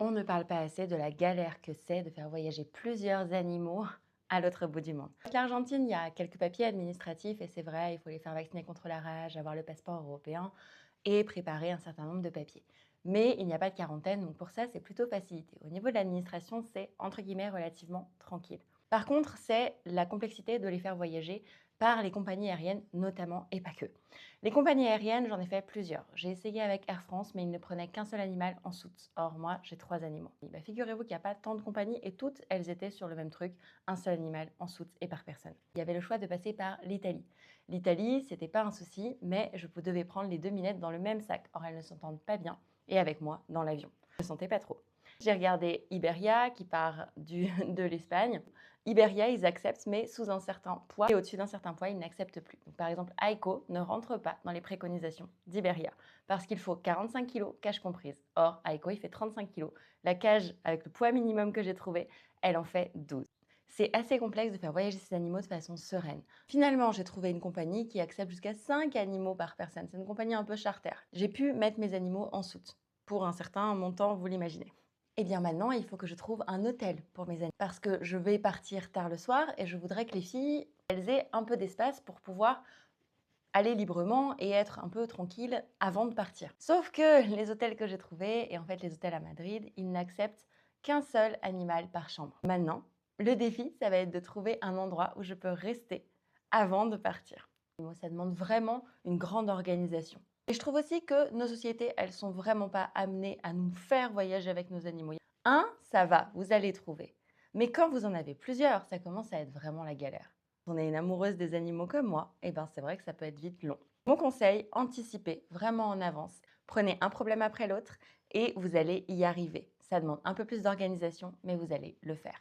On ne parle pas assez de la galère que c'est de faire voyager plusieurs animaux à l'autre bout du monde. L'Argentine, il y a quelques papiers administratifs et c'est vrai, il faut les faire vacciner contre la rage, avoir le passeport européen et préparer un certain nombre de papiers. Mais il n'y a pas de quarantaine, donc pour ça, c'est plutôt facilité. Au niveau de l'administration, c'est entre guillemets relativement tranquille. Par contre, c'est la complexité de les faire voyager par les compagnies aériennes notamment et pas que. Les compagnies aériennes, j'en ai fait plusieurs. J'ai essayé avec Air France, mais ils ne prenaient qu'un seul animal en soute. Or, moi, j'ai 3 animaux. Figurez-vous qu'il n'y a pas tant de compagnies et toutes, elles étaient sur le même truc, un seul animal en soute et par personne. Il y avait le choix de passer par l'Italie. L'Italie, c'était pas un souci, mais je devais prendre les deux minettes dans le même sac. Or, elles ne s'entendent pas bien et avec moi dans l'avion. Je ne sentais pas trop. J'ai regardé Iberia qui part de l'Espagne. Iberia, ils acceptent, mais sous un certain poids. Et au-dessus d'un certain poids, ils n'acceptent plus. Donc, par exemple, Aiko ne rentre pas dans les préconisations d'Iberia parce qu'il faut 45 kg, cage comprise. Or, Aiko, il fait 35 kg. La cage, avec le poids minimum que j'ai trouvé, elle en fait 12. C'est assez complexe de faire voyager ces animaux de façon sereine. Finalement, j'ai trouvé une compagnie qui accepte jusqu'à 5 animaux par personne. C'est une compagnie un peu charter. J'ai pu mettre mes animaux en soute pour un certain montant, vous l'imaginez. Et bien maintenant, il faut que je trouve un hôtel pour mes amis parce que je vais partir tard le soir et je voudrais que les filles, elles aient un peu d'espace pour pouvoir aller librement et être un peu tranquille avant de partir. Sauf que les hôtels que j'ai trouvés, et en fait les hôtels à Madrid, ils n'acceptent qu'un seul animal par chambre. Maintenant, le défi, ça va être de trouver un endroit où je peux rester avant de partir. Ça demande vraiment une grande organisation. Et je trouve aussi que nos sociétés, elles sont vraiment pas amenées à nous faire voyager avec nos animaux. Un, ça va, vous allez trouver. Mais quand vous en avez plusieurs, ça commence à être vraiment la galère. Si on est une amoureuse des animaux comme moi, eh ben c'est vrai que ça peut être vite long. Mon conseil, anticipez vraiment en avance. Prenez un problème après l'autre et vous allez y arriver. Ça demande un peu plus d'organisation, mais vous allez le faire.